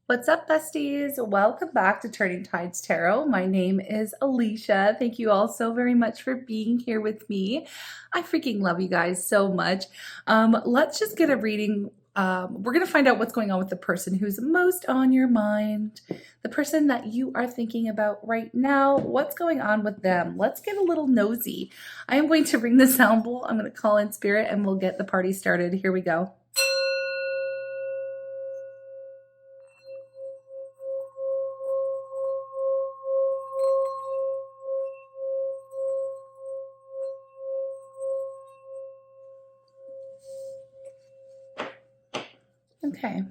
What's up, besties? Welcome back to Turning Tides Tarot. My name is Alicia. Thank you all so very much for being here with me. I freaking love you guys so much. Let's just get a reading. We're going to find out what's going on with the person who's most on your mind, the person that you are thinking about right now. What's going on with them? Let's get a little nosy. I am going to ring the sound bowl. I'm going to call in spirit and we'll get the party started. Here we go. Okay.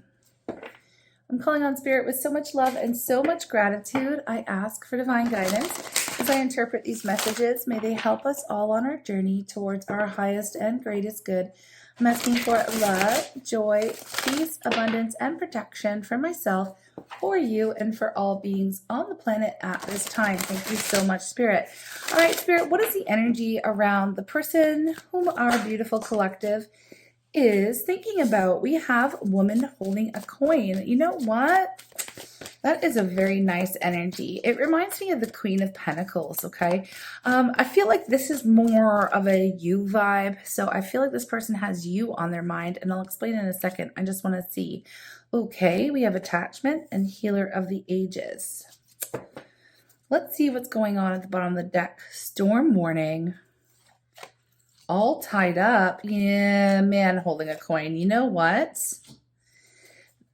I'm calling on spirit with so much love and so much gratitude. I ask for divine guidance as I interpret these messages. May they help us all on our journey towards our highest and greatest good. I'm asking for love, joy, peace, abundance, and protection for myself, for you, and for all beings on the planet at this time. Thank you so much, Spirit. All right, Spirit, what is the energy around the person whom our beautiful collective is thinking about? We have woman holding a coin. You know what? That is a very nice energy. It reminds me of the Queen of Pentacles, okay? I feel like this is more of a you vibe. So I feel like this person has you on their mind, and I'll explain in a second. I just want to see. Okay, we have attachment and healer of the ages. Let's see what's going on at the bottom of the deck. Storm warning. All tied up. Yeah, man holding a coin. You know what?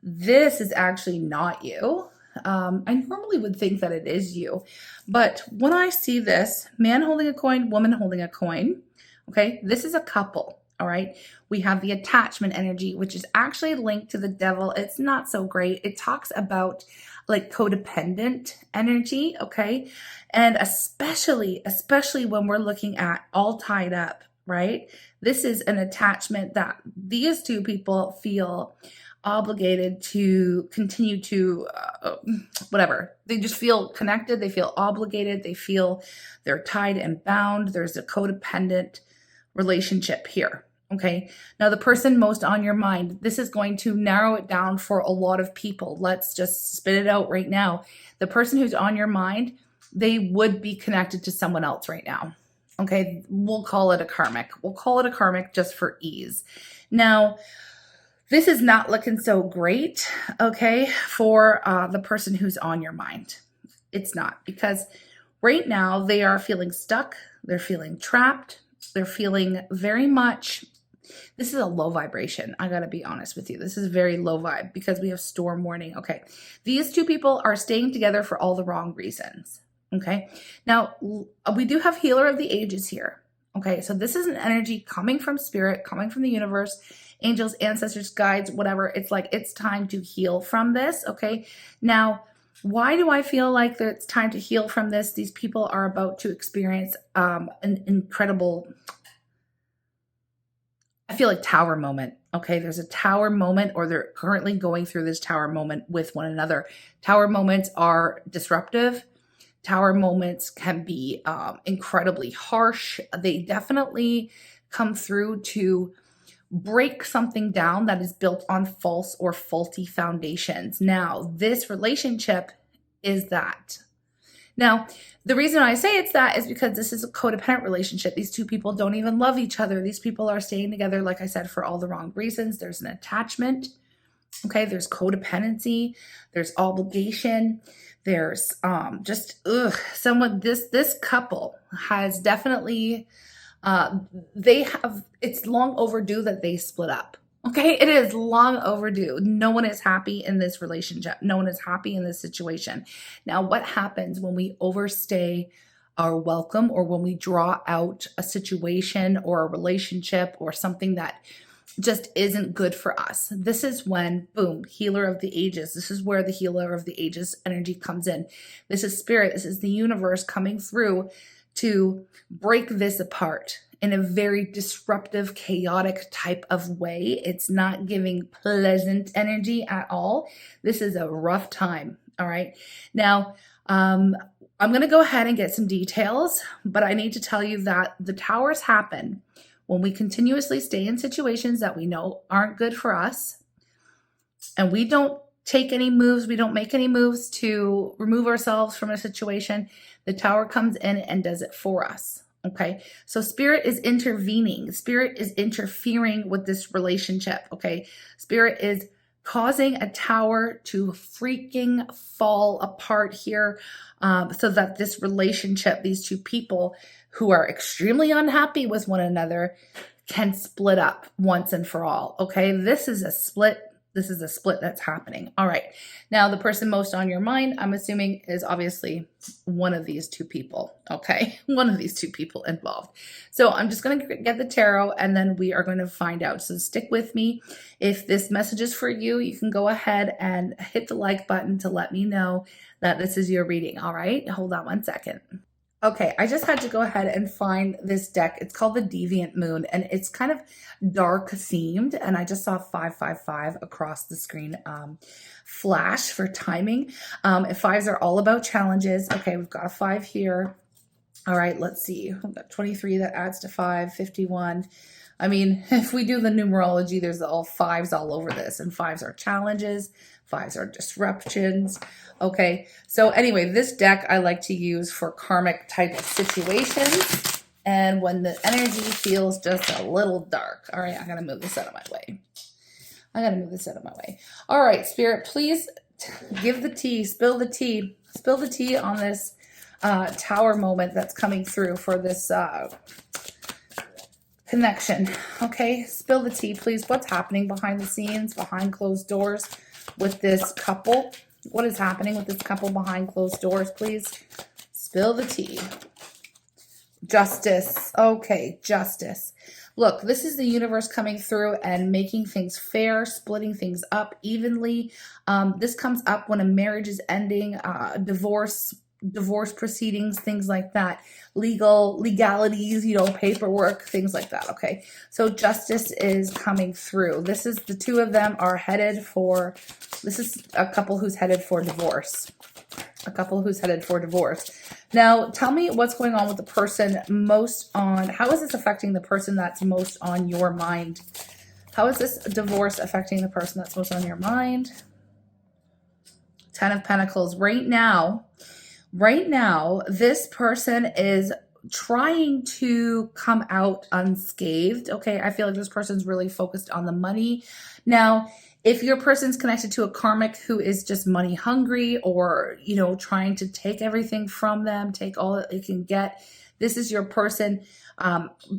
This is actually not you. I normally would think that it is you, but when I see this, man holding a coin, woman holding a coin, okay, this is a couple, all right? We have the attachment energy, which is actually linked to the devil. It's not so great. It talks about like codependent energy, okay? And especially when we're looking at all tied up, right? This is an attachment that these two people feel obligated to continue to whatever. They just feel connected. They feel obligated. They feel they're tied and bound. There's a codependent relationship here. Okay. Now, the person most on your mind, this is going to narrow it down for a lot of people. Let's just spit it out right now. The person who's on your mind, they would be connected to someone else right now. Okay. We'll call it a karmic. We'll call it a karmic just for ease. Now, this is not looking so great, okay, for the person who's on your mind. It's not, because right now they are feeling stuck. They're feeling trapped. They're feeling very much, this is a low vibration. I got to be honest with you. This is very low vibe because we have storm warning. Okay, these two people are staying together for all the wrong reasons. Okay, now we do have healer of the ages here. Okay, so this is an energy coming from spirit, coming from the universe, angels, ancestors, guides, whatever. It's like it's time to heal from this, okay? Now, why do I feel like that it's time to heal from this? These people are about to experience an incredible, I feel like tower moment, okay? There's a tower moment, or they're currently going through this tower moment with one another. Tower moments are disruptive. Tower moments can be incredibly harsh. They definitely come through to break something down that is built on false or faulty foundations. Now, this relationship is that. Now, the reason I say it's that is because this is a codependent relationship. These two people don't even love each other. These people are staying together, like I said, for all the wrong reasons. There's an attachment. Okay, there's codependency, there's obligation, there's this couple has definitely it's long overdue that they split up. Okay, it is long overdue. No one is happy in this relationship. No one is happy in this situation. Now, what happens when we overstay our welcome, or when we draw out a situation or a relationship or something that just isn't good for us? This is when, boom, healer of the ages. This is where the healer of the ages energy comes in. This is spirit. This is the universe coming through to break this apart in a very disruptive, chaotic type of way. It's not giving pleasant energy at all. This is a rough time. All right. Now, I'm going to go ahead and get some details, but I need to tell you that the towers happen when we continuously stay in situations that we know aren't good for us, and we don't take any moves, we don't make any moves to remove ourselves from a situation. The Tower comes in and does it for us. Okay, so Spirit is intervening. Spirit is interfering with this relationship. Okay, Spirit is causing a Tower to freaking fall apart here, so that this relationship, these two people who are extremely unhappy with one another, can split up once and for all. Okay, this is a split. This is a split that's happening. All right. Now, the person most on your mind, I'm assuming, is obviously one of these two people. Okay. One of these two people involved. So I'm just going to get the tarot and then we are going to find out. So stick with me. If this message is for you, you can go ahead and hit the like button to let me know that this is your reading. All right. Hold on one second. Okay, I just had to go ahead and find this deck. It's called the Deviant Moon, and it's kind of dark themed, and I just saw 555 across the screen flash for timing. Fives are all about challenges. Okay, we've got a 5 here. All right, let's see. We've got 23 that adds to 5, 51. I mean, if we do the numerology, there's all 5s all over this, and 5s are challenges, 5s are disruptions. Okay, so anyway, this deck I like to use for karmic type of situations, and when the energy feels just a little dark. All right, I gotta move this out of my way. All right, Spirit, please give the tea, spill the tea on this Tower moment that's coming through for this connection. Okay, spill the tea, please. What's happening behind the scenes, behind closed doors with this couple? What is happening with this couple behind closed doors, please? Spill the tea. Justice. Okay, justice. Look, this is the universe coming through and making things fair, splitting things up evenly. This comes up when a marriage is ending, divorce proceedings, things like that, legalities, paperwork, things like that. Okay, so justice is coming through. This is the two of them are headed for, this is a couple who's headed for divorce. Now, tell me what's going on with the person most on, how is this affecting the person that's most on your mind? How is this divorce affecting the person that's most on your mind? 10 of Pentacles. Right now, this person is trying to come out unscathed. Okay, I feel like this person's really focused on the money. Now, if your person's connected to a karmic who is just money hungry or, trying to take everything from them, take all that they can get, this is your person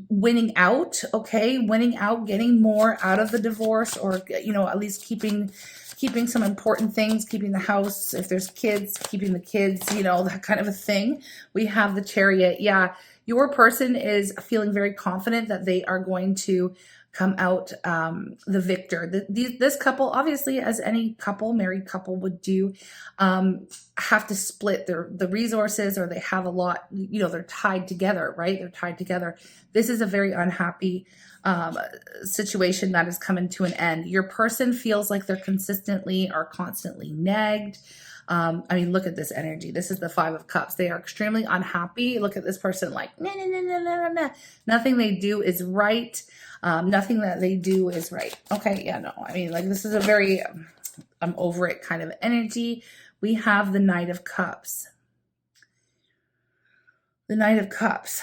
winning out, okay? Winning out, getting more out of the divorce, or, at least keeping some important things, keeping the house, if there's kids, keeping the kids, that kind of a thing. We have the Chariot. Yeah, your person is feeling very confident that they are going to come out the victor. This couple, obviously, as any couple, married couple would do, have to split the resources, or they have a lot, they're tied together, right? They're tied together. This is a very unhappy situation that is coming to an end. Your person feels like they're consistently or constantly nagged. Look at this energy. This is the 5 of Cups. They are extremely unhappy. Look at this person like, nah, nah, nah, nah, nah, nah. Nothing they do is right. Nothing that they do is right. Okay, yeah, no. This is a very, I'm over it kind of energy. We have the Knight of Cups. The Knight of Cups.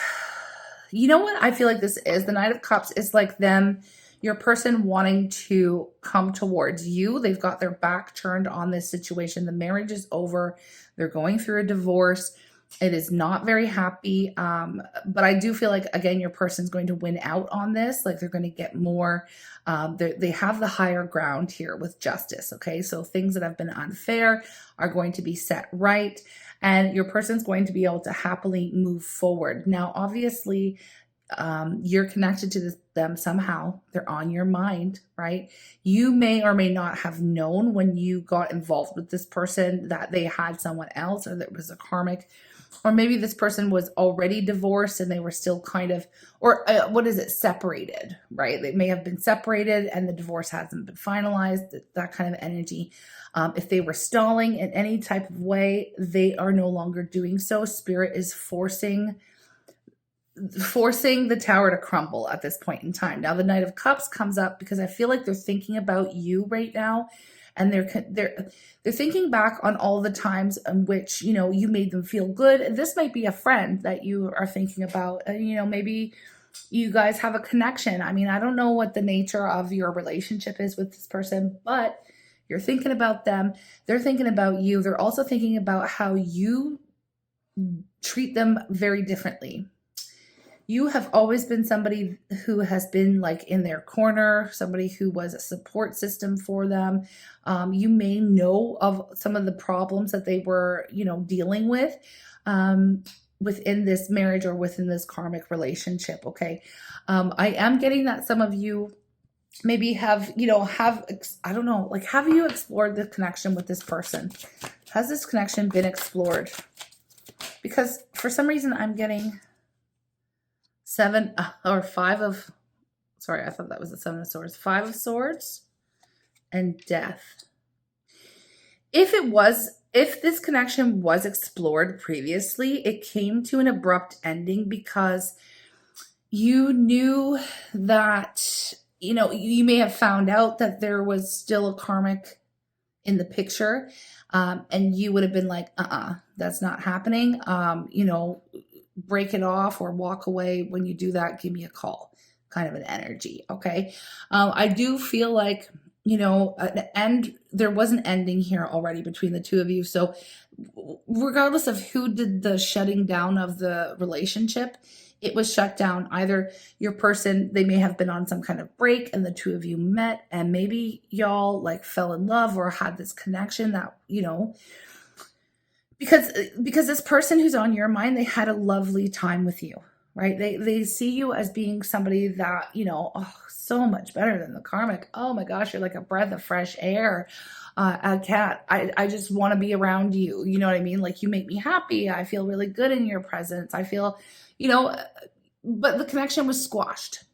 You know what I feel like this is? The Knight of Cups is like them, your person wanting to come towards you. They've got their back turned on this situation. The marriage is over. They're going through a divorce. It is not very happy. But I do feel like, again, your person's going to win out on this. Like, they're going to get more. They have the higher ground here with justice. Okay, so things that have been unfair are going to be set right. And your person's going to be able to happily move forward. Now, obviously, you're connected to them somehow. They're on your mind, right? You may or may not have known when you got involved with this person that they had someone else, or that it was a karmic, or maybe this person was already divorced and they were still kind of, or separated, right? They may have been separated and the divorce hasn't been finalized, that kind of energy. If they were stalling in any type of way, they are no longer doing so. Spirit is forcing the Tower to crumble at this point in time. Now, the Knight of Cups comes up because I feel like they're thinking about you right now, And they're thinking back on all the times in which, you know, you made them feel good. This might be a friend that you are thinking about. You know, maybe you guys have a connection. I mean, I don't know what the nature of your relationship is with this person, but you're thinking about them. They're thinking about you. They're also thinking about how you treat them very differently. You have always been somebody who has been like in their corner, somebody who was a support system for them. You may know of some of the problems that they were, you know, dealing with within this marriage or within this karmic relationship. Okay. I am getting that some of you maybe have, you know, I don't know, like, have you explored the connection with this person? Has this connection been explored? Because for some reason I'm getting Seven or five of, sorry, I thought that was the Seven of Swords. Five of Swords and Death. If this connection was explored previously, it came to an abrupt ending because you knew that, you know, you may have found out that there was still a karmic in the picture, and you would have been like, that's not happening. You know, break it off or walk away. When you do that, give me a call, kind of an energy. Okay. I do feel like, you know, there was an ending here already between the two of you. So regardless of who did the shutting down of the relationship, it was shut down. Either your person, they may have been on some kind of break and the two of you met and maybe y'all like fell in love or had this connection that, you know, because this person who's on your mind, they had a lovely time with you, right? They see you as being somebody that, you know, oh, so much better than the karmic. Oh my gosh, you're like a breath of fresh air. Kat, I just want to be around you. You know what I mean? Like, you make me happy. I feel really good in your presence. I feel, you know, but the connection was squashed.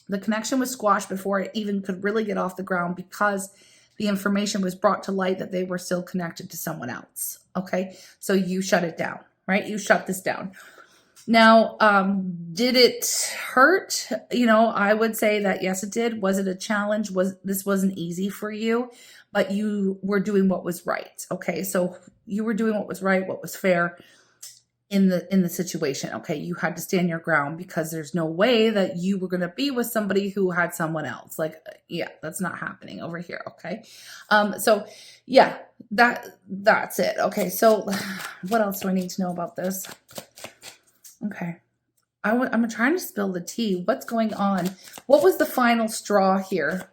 The connection was squashed before it even could really get off the ground because the information was brought to light that they were still connected to someone else. Okay. So you shut it down, right? You shut this down. Now, did it hurt? You know, I would say that yes, it did. Was it a challenge? This wasn't easy for you, but you were doing what was right. Okay. So you were doing what was right, what was fair in the situation. Okay. You had to stand your ground because there's no way that you were going to be with somebody who had someone else. Like, yeah, that's not happening over here. Okay. So yeah, that's it. Okay. So what else do I need to know about this? Okay. I'm trying to spill the tea. What's going on? What was the final straw here?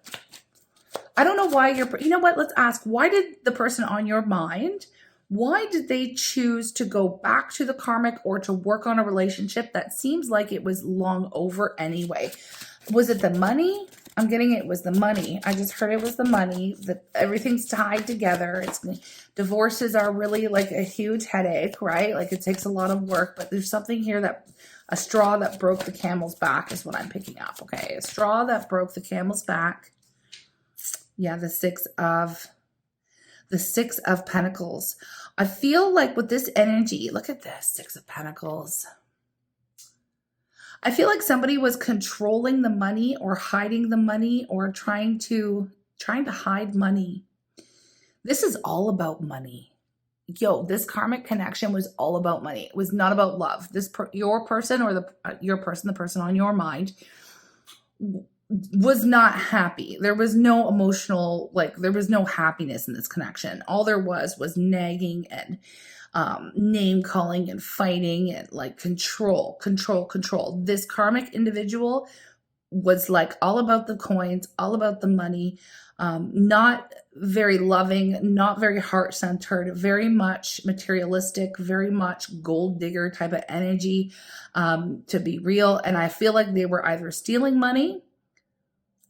I don't know why you know what? Let's ask, why did the person on your mind, why did they choose to go back to the karmic or to work on a relationship that seems like it was long over anyway? Was it the money? I'm getting it was the money. I just heard it was the money, that everything's tied together. Divorces are really like a huge headache, right? Like, it takes a lot of work, but there's something here that a straw that broke the camel's back is what I'm picking up. Okay. A straw that broke the camel's back. Yeah. The six of Pentacles. I feel like with this energy, look at this, Six of Pentacles. I feel like somebody was controlling the money or hiding the money or trying to hide money. This is all about money. Yo, this karmic connection was all about money. It was not about love. Your person or the person on your mind was not happy. There was no emotional, like, there was no happiness in this connection. All there was nagging and name calling and fighting and like control. This karmic individual was like all about the coins, all about the money, not very loving, not very heart-centered, very much materialistic, very much gold digger type of energy, to be real. And I feel like they were either stealing money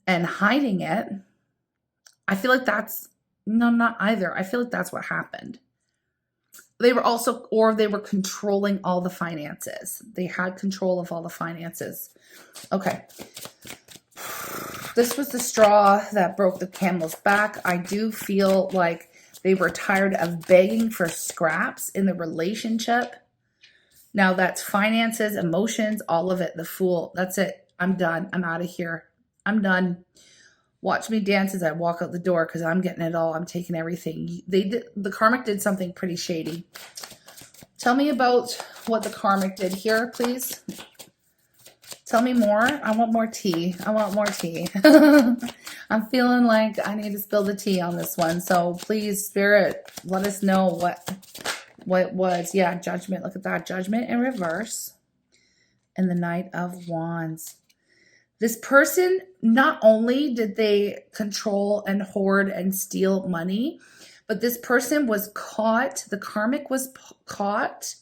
and hiding it. I feel like not either. I feel like that's what happened. They were controlling all the finances. They had control of all the finances. Okay. This was the straw that broke the camel's back. I do feel like they were tired of begging for scraps in the relationship. Now that's finances, emotions, all of it. The Fool. That's it. I'm done. I'm out of here. I'm done. Watch me dance as I walk out the door because I'm getting it all. I'm taking everything. The karmic did something pretty shady. Tell me about what the karmic did here, please. Tell me more. I want more tea. I want more tea. I'm feeling like I need to spill the tea on this one. So please, Spirit, let us know what it was. Yeah, Judgment. Look at that. Judgment in reverse. And the Knight of Wands. This person, not only did they control and hoard and steal money, but this person was caught, the karmic was caught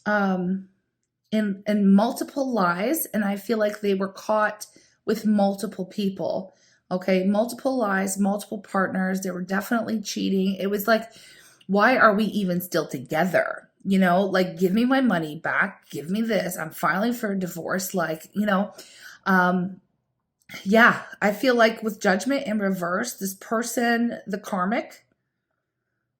in multiple lies. And I feel like they were caught with multiple people. Okay, multiple lies, multiple partners. They were definitely cheating. It was like, why are we even still together? You know, like, give me my money back. Give me this. I'm filing for a divorce. Like, you know, yeah, I feel like with Judgment in reverse, this person, the karmic,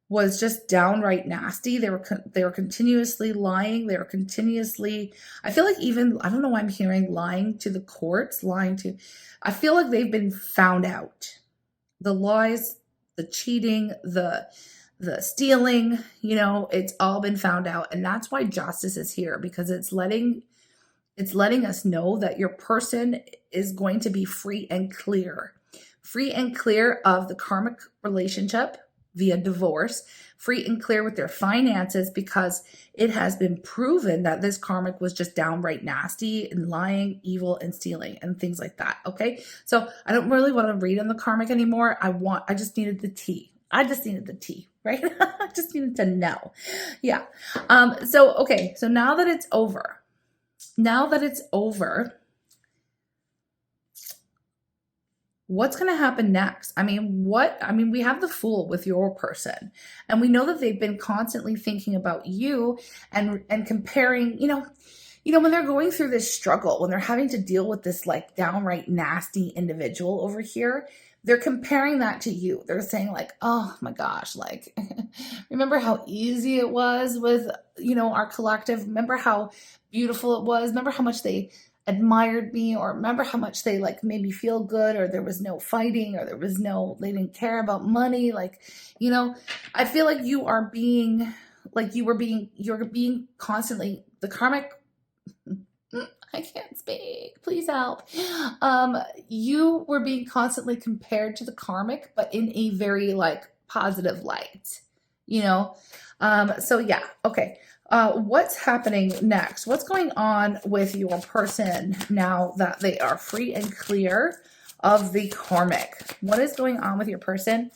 was just downright nasty. They were continuously lying. They were continuously, I feel like even, I don't know why I'm hearing lying to the courts, I feel like they've been found out. The lies, the cheating, the stealing, you know, it's all been found out. And that's why justice is here, because it's letting us know that your person is going to be free and clear of the karmic relationship via divorce, free and clear with their finances, because it has been proven that this karmic was just downright nasty and lying, evil, and stealing and things like that. Okay. So I don't really want to read on the karmic anymore. I just needed the tea. I just needed the tea, right? I just needed to know. Yeah. Okay. So now that it's over, what's going to happen next? I mean, we have the Fool with your person, and we know that they've been constantly thinking about you and comparing, you know, when they're going through this struggle, when they're having to deal with this like downright nasty individual over here, they're comparing that to you. They're saying like, oh my gosh, like, remember how easy it was with, you know, our collective? Remember how beautiful it was? Remember how much they admired me, or remember how much they like made me feel good, or there was no fighting, or they didn't care about money. Like, you know, I feel like you're being constantly, the karmic, I can't speak, please help. You were being constantly compared to the karmic, but in a very like positive light, you know? So yeah, okay. What's happening next? What's going on with your person now that they are free and clear of the karmic? What is going on with your person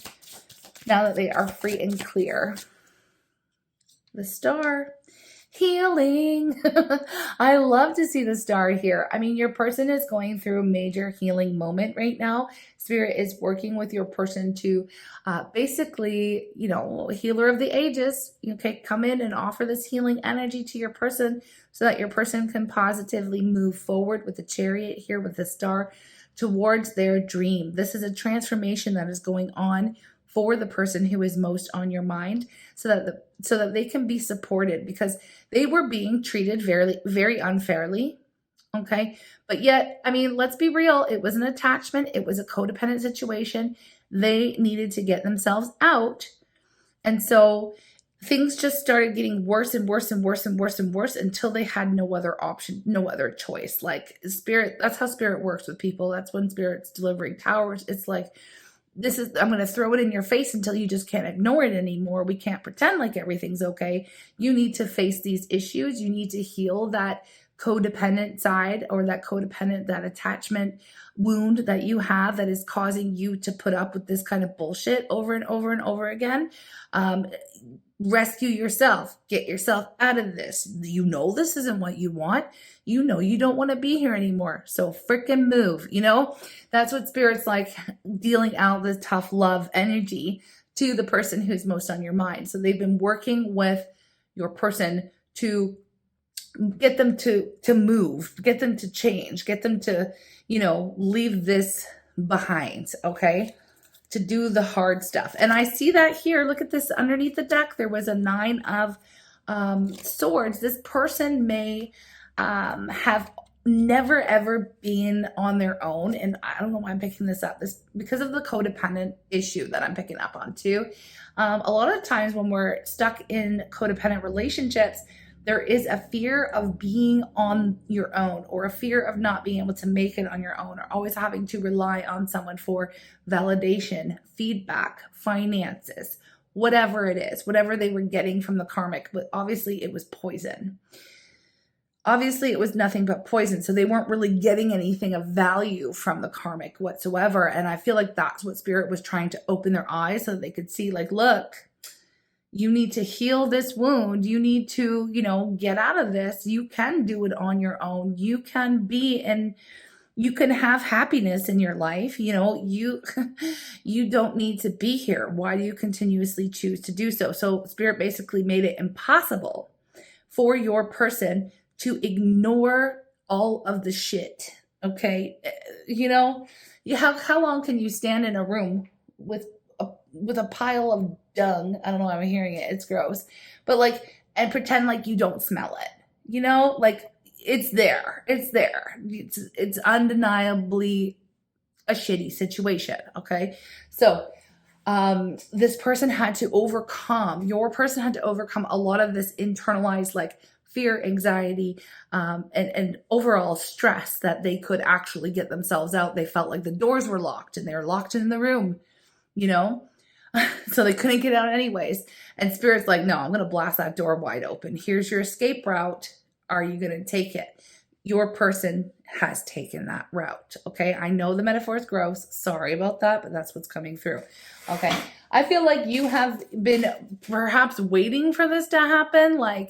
now that they are free and clear? The Star. Healing. I love to see the Star here. I mean, your person is going through a major healing moment right now. Spirit is working with your person to basically, you know, healer of the ages, okay, come in and offer this healing energy to your person so that your person can positively move forward with the Chariot here with the Star towards their dream. This is a transformation that is going on for the person who is most on your mind, so that they can be supported, because they were being treated very, very unfairly. Okay. But yet, I mean, let's be real. It was an attachment. It was a codependent situation. They needed to get themselves out. And so things just started getting worse and worse and worse and worse and worse until they had no other option, no other choice. Like Spirit, that's how Spirit works with people. That's when Spirit's delivering towers. It's like, I'm going to throw it in your face until you just can't ignore it anymore. We can't pretend like everything's okay. You need to face these issues. You need to heal that codependent side, or that attachment wound that you have that is causing you to put up with this kind of bullshit over and over and over again. Rescue yourself. Get yourself out of this. You know this isn't what you want. You know you don't want to be here anymore. So freaking move, you know? That's what Spirit's like, dealing out the tough love energy to the person who's most on your mind. So they've been working with your person to get them to move, get them to change, get them to, you know, leave this behind, okay? To do the hard stuff. And I see that here. Look at this underneath the deck. There was a 9 of Swords. This person may have never ever being on their own. And I don't know why I'm picking this up. This because of the codependent issue that I'm picking up on too. A lot of times when we're stuck in codependent relationships, there is a fear of being on your own, or a fear of not being able to make it on your own, or always having to rely on someone for validation, feedback, finances, whatever it is, whatever they were getting from the karmic. But obviously it was poison. Obviously it was nothing but poison. So they weren't really getting anything of value from the karmic whatsoever. And I feel like that's what spirit was trying to open their eyes so that they could see, like, look, you need to heal this wound. You need to, get out of this. You can do it on your own. You can be, and you can have happiness in your life. You don't need to be here. Why do you continuously choose to do so? So spirit basically made it impossible for your person to ignore all of the shit. Okay. How long can you stand in a room with a pile of dung? I don't know why I'm hearing it. It's gross. But and pretend like you don't smell it. It's there. It's there. It's undeniably a shitty situation. Okay. So this person had to overcome, your person had to overcome a lot of this internalized fear, anxiety, and overall stress that they could actually get themselves out. They felt like the doors were locked and they were locked in the room, so they couldn't get out anyways. And spirit's like, no, I'm going to blast that door wide open. Here's your escape route. Are you going to take it? Your person has taken that route. Okay. I know the metaphor is gross. Sorry about that, but that's what's coming through. Okay. I feel like you have been perhaps waiting for this to happen. Why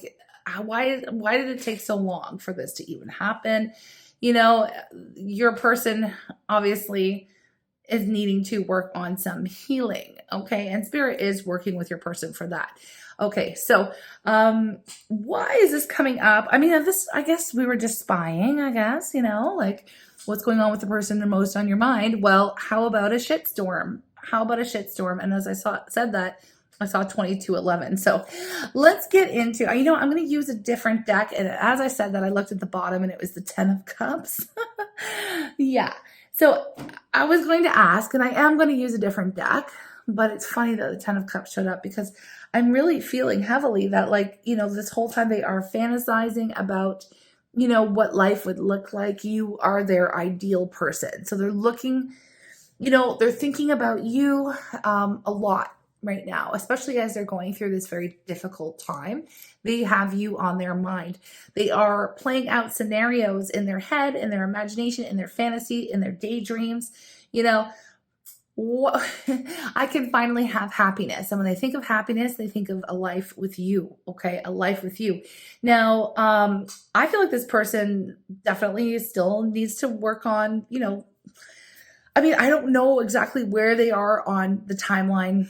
did it take so long for this to even happen? Your person obviously is needing to work on some healing. Okay. And spirit is working with your person for that. Okay. So, why is this coming up? I guess we were just spying, what's going on with the person the most on your mind? Well, how about a shitstorm? And as I said that, I saw 2211. So let's get into, I'm going to use a different deck. And as I said that, I looked at the bottom and it was the 10 of Cups. Yeah. So I was going to ask, and I am going to use a different deck, but it's funny that the 10 of Cups showed up because I'm really feeling heavily that this whole time they are fantasizing about, what life would look like. You are their ideal person. So they're looking, they're thinking about you a lot right now, especially as they're going through this very difficult time. They have you on their mind. They are playing out scenarios in their head, in their imagination, in their fantasy, in their daydreams. I can finally have happiness. And when they think of happiness, they think of a life with you. Okay. A life with you. Now, I feel like this person definitely still needs to work on, I don't know exactly where they are on the timeline,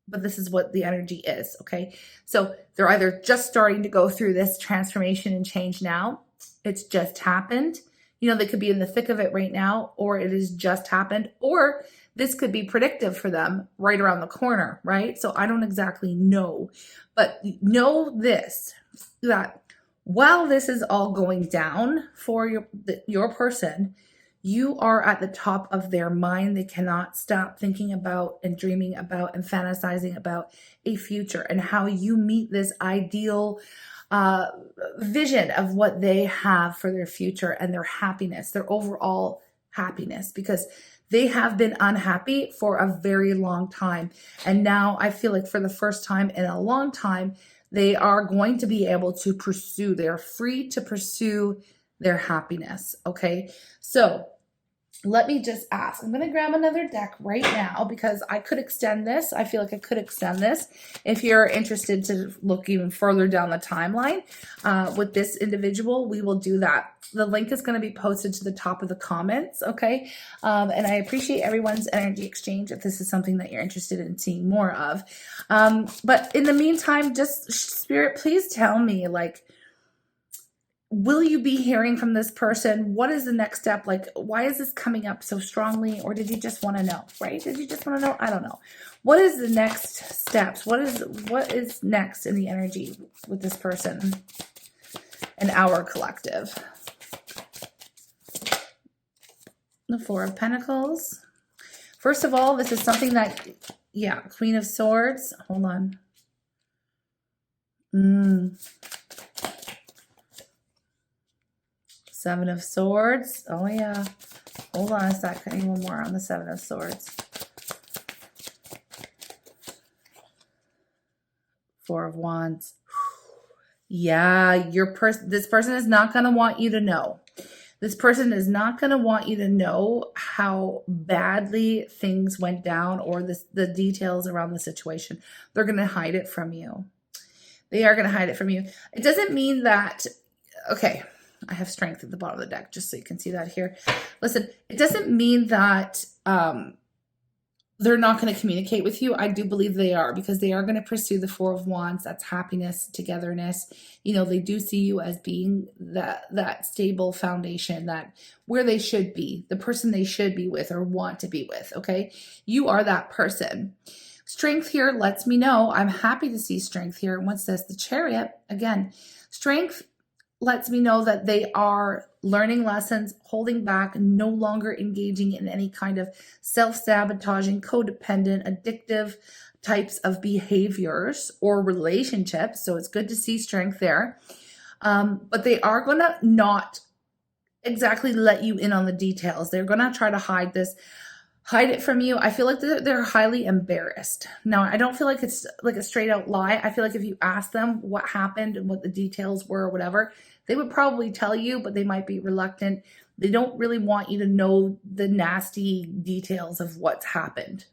but this is what the energy is. Okay. So they're either just starting to go through this transformation and change now. It's just happened. They could be in the thick of it right now, or it has just happened, or this could be predictive for them right around the corner, right? So I don't exactly know, but know this, that while this is all going down for your person, you are at the top of their mind. They cannot stop thinking about and dreaming about and fantasizing about a future and how you meet this ideal vision of what they have for their future and their happiness, their overall happiness, because they have been unhappy for a very long time. And now I feel like for the first time in a long time, they are going to be able to pursue, they're free to pursue their happiness. Okay. So let me just ask. I'm going to grab another deck right now because I could extend this. I feel like I could extend this. If you're interested to look even further down the timeline with this individual, we will do that. The link is going to be posted to the top of the comments, okay? And I appreciate everyone's energy exchange if this is something that you're interested in seeing more of. But in the meantime, just Spirit, please tell me, will you be hearing from this person? What is the next step? Why is this coming up so strongly? Or did you just want to know, right? Did you just want to know? I don't know. What is the next steps? What is next in the energy with this person and our collective? The Four of Pentacles. First of all, this is something that, yeah, Queen of Swords. Hold on. Seven of Swords. Oh, yeah. Hold on a sec. I need one more on the Seven of Swords. Four of Wands. Yeah, this person is not going to want you to know. This person is not going to want you to know how badly things went down or the details around the situation. They're going to hide it from you. They are going to hide it from you. It doesn't mean that, okay, I have Strength at the bottom of the deck just so you can see that here. Listen, it doesn't mean that they're not going to communicate with you. I do believe they are, because they are going to pursue the Four of Wands. That's happiness, togetherness. You know, they do see you as being that stable foundation, that where they should be, the person they should be with or want to be with. Okay. You are that person. Strength here lets me know. I'm happy to see Strength here. And what's this? The Chariot. Again, Strength lets me know that they are learning lessons, holding back, no longer engaging in any kind of self-sabotaging, codependent, addictive types of behaviors or relationships. So it's good to see Strength there. But they are going to not exactly let you in on the details. They're going to try to hide it from you. I feel like they're highly embarrassed. Now, I don't feel like it's like a straight out lie. I feel like if you ask them what happened and what the details were or whatever, they would probably tell you, but they might be reluctant. They don't really want you to know the nasty details of what's happened.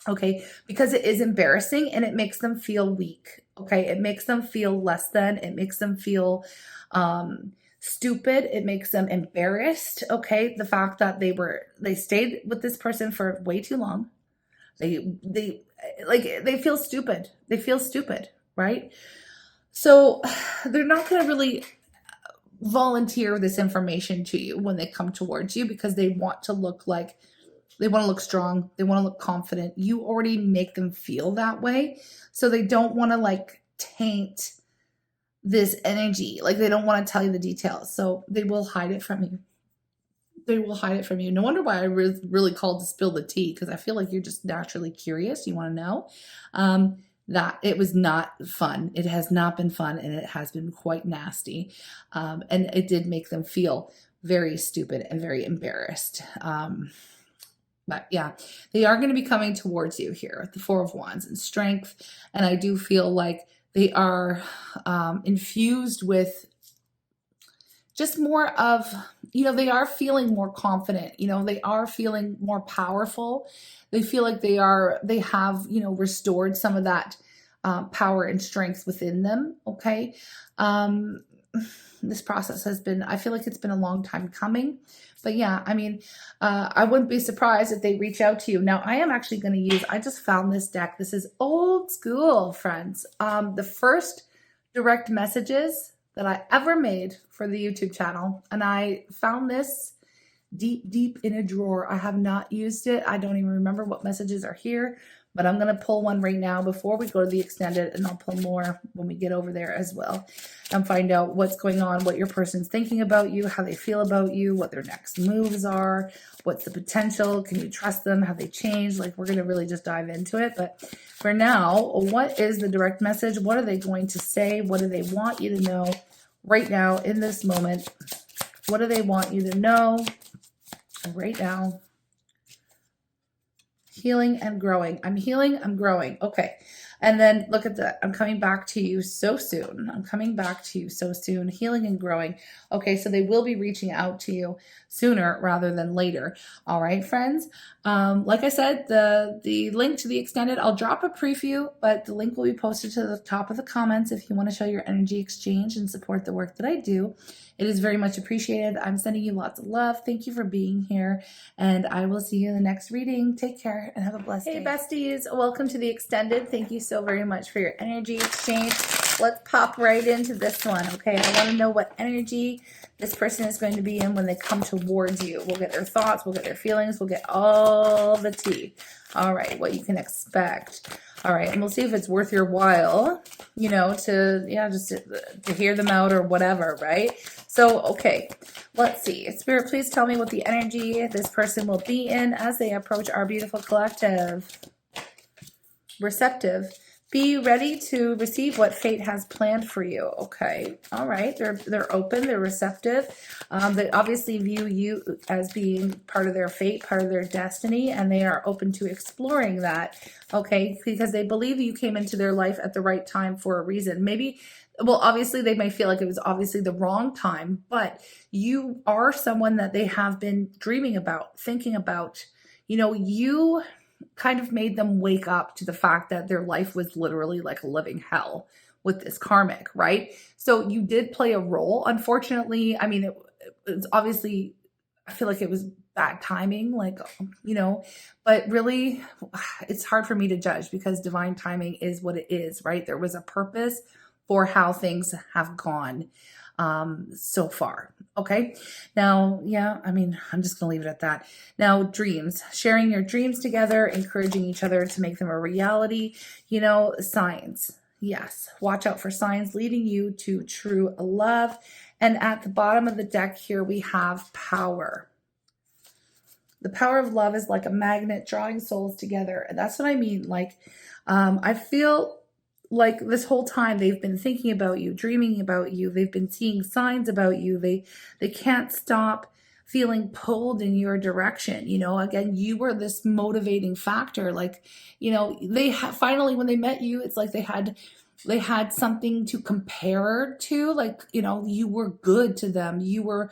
Okay, because it is embarrassing and it makes them feel weak. Okay, it makes them feel less than. It makes them feel stupid. It makes them embarrassed. Okay, the fact that they stayed with this person for way too long. They feel stupid. They feel stupid, right? So they're not going to really volunteer this information to you when they come towards you, because they want to look strong. They want to look confident. You already make them feel that way. So they don't want to like taint this energy. Like they don't want to tell you the details. So they will hide it from you. They will hide it from you. No wonder why I really called to spill the tea, because I feel like you're just naturally curious. You want to know. That it was not fun. It has not been fun, and it has been quite nasty. And it did make them feel very stupid and very embarrassed. But yeah, they are going to be coming towards you here, the Four of Wands and Strength. And I do feel like they are infused with just more of, they are feeling more confident. They are feeling more powerful. They feel like they have, restored some of that power and strength within them. Okay. This process I feel like it's been a long time coming, but yeah, I mean, I wouldn't be surprised if they reach out to you. Now I am actually going to I just found this deck. This is old school, friends. The first direct messages that I ever made for the YouTube channel. And I found this deep in a drawer. I have not used it. I don't even remember what messages are here, but I'm going to pull one right now before we go to the extended, and I'll pull more when we get over there as well, and find out what's going on, what your person's thinking about you, how they feel about you, what their next moves are, what's the potential, can you trust them, have they changed? Like, we're going to really just dive into it. But for now, what is the direct message? What are they going to say? What do they want you to know right now in this moment? What do they want you to know right now? Healing and growing. I'm healing, I'm growing. Okay. And then look at that. I'm coming back to you so soon. I'm coming back to you so soon. Healing and growing. Okay. So they will be reaching out to you sooner rather than later. All right, friends. Like I said, the link to the extended, I'll drop a preview, but the link will be posted to the top of the comments if you want to show your energy exchange and support the work that I do. It is very much appreciated. I'm sending you lots of love. Thank you for being here, and I will see you in the next reading. Take care and have a blessed day. Hey besties, welcome to the extended. Thank you so very much for your energy exchange. Let's pop right into this one, okay? I want to know what energy this person is going to be in when they come towards you. We'll get their thoughts, we'll get their feelings, we'll get all the tea. All right, what you can expect. All right, and we'll see if it's worth your while, just to hear them out or whatever, right? So, okay, Let's see. Spirit, please tell me what the energy this person will be in as they approach our beautiful collective. Receptive. Be ready to receive what fate has planned for you. Okay. All right. They're open. They're receptive. They obviously view you as being part of their fate, part of their destiny, and they are open to exploring that. Okay. Because they believe you came into their life at the right time for a reason. Maybe, well, obviously they may feel like it was obviously the wrong time, but you are someone that they have been dreaming about, thinking about. You know, you kind of made them wake up to the fact that their life was literally like a living hell with this karmic, right? So you did play a role. Unfortunately, I mean, it's obviously, I feel like it was bad timing, like, you know, but really it's hard for me to judge because divine timing is what it is, right? There was a purpose for how things have gone so far. Okay. Now, yeah, I mean, I'm just going to leave it at that. Now, dreams, sharing your dreams together, encouraging each other to make them a reality, you know, signs. Yes. Watch out for signs leading you to true love. And at the bottom of the deck here, we have power. The power of love is like a magnet drawing souls together. And that's what I mean. Like, I feel like this whole time they've been thinking about you, dreaming about you. They've been seeing signs about you. They can't stop feeling pulled in your direction. You know, again, you were this motivating factor. Like, you know, they finally, when they met you, it's like they had something to compare to. Like, you know, you were good to them. You were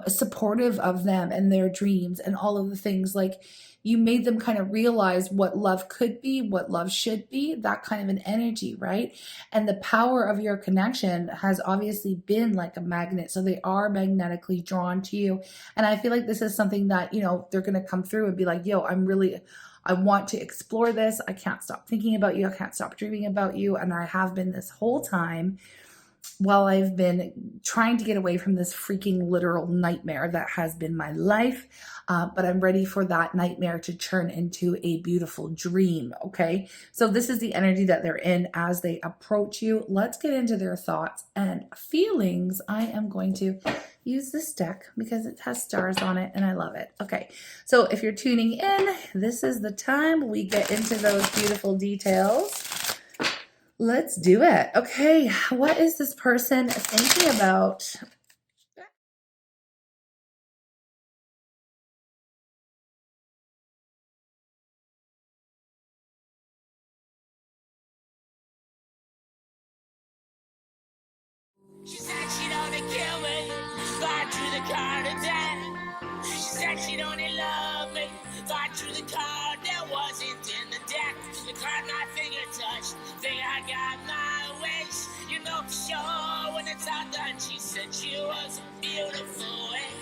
supportive of them and their dreams and all of the things. Like, you made them kind of realize what love could be, what love should be, that kind of an energy, right? And the power of your connection has obviously been like a magnet. So they are magnetically drawn to you. And I feel like this is something that, you know, they're going to come through and be like, yo, I want to explore this. I can't stop thinking about you. I can't stop dreaming about you. And I have been this whole time while I've been trying to get away from this freaking literal nightmare that has been my life. But I'm ready for that nightmare to turn into a beautiful dream. Okay. So this is the energy that they're in as they approach you. Let's get into their thoughts and feelings. I am going to use this deck because it has stars on it and I love it. Okay. So if you're tuning in, this is the time we get into those beautiful details. Let's do it. Okay, what is this person thinking about? She said she'd only kill me if I drew the card of death. She said she'd only love me if I drew the card that wasn't in the deck. The card my finger touched, think I got my wish. You know for sure when it's all done. She said she was a beautiful wish.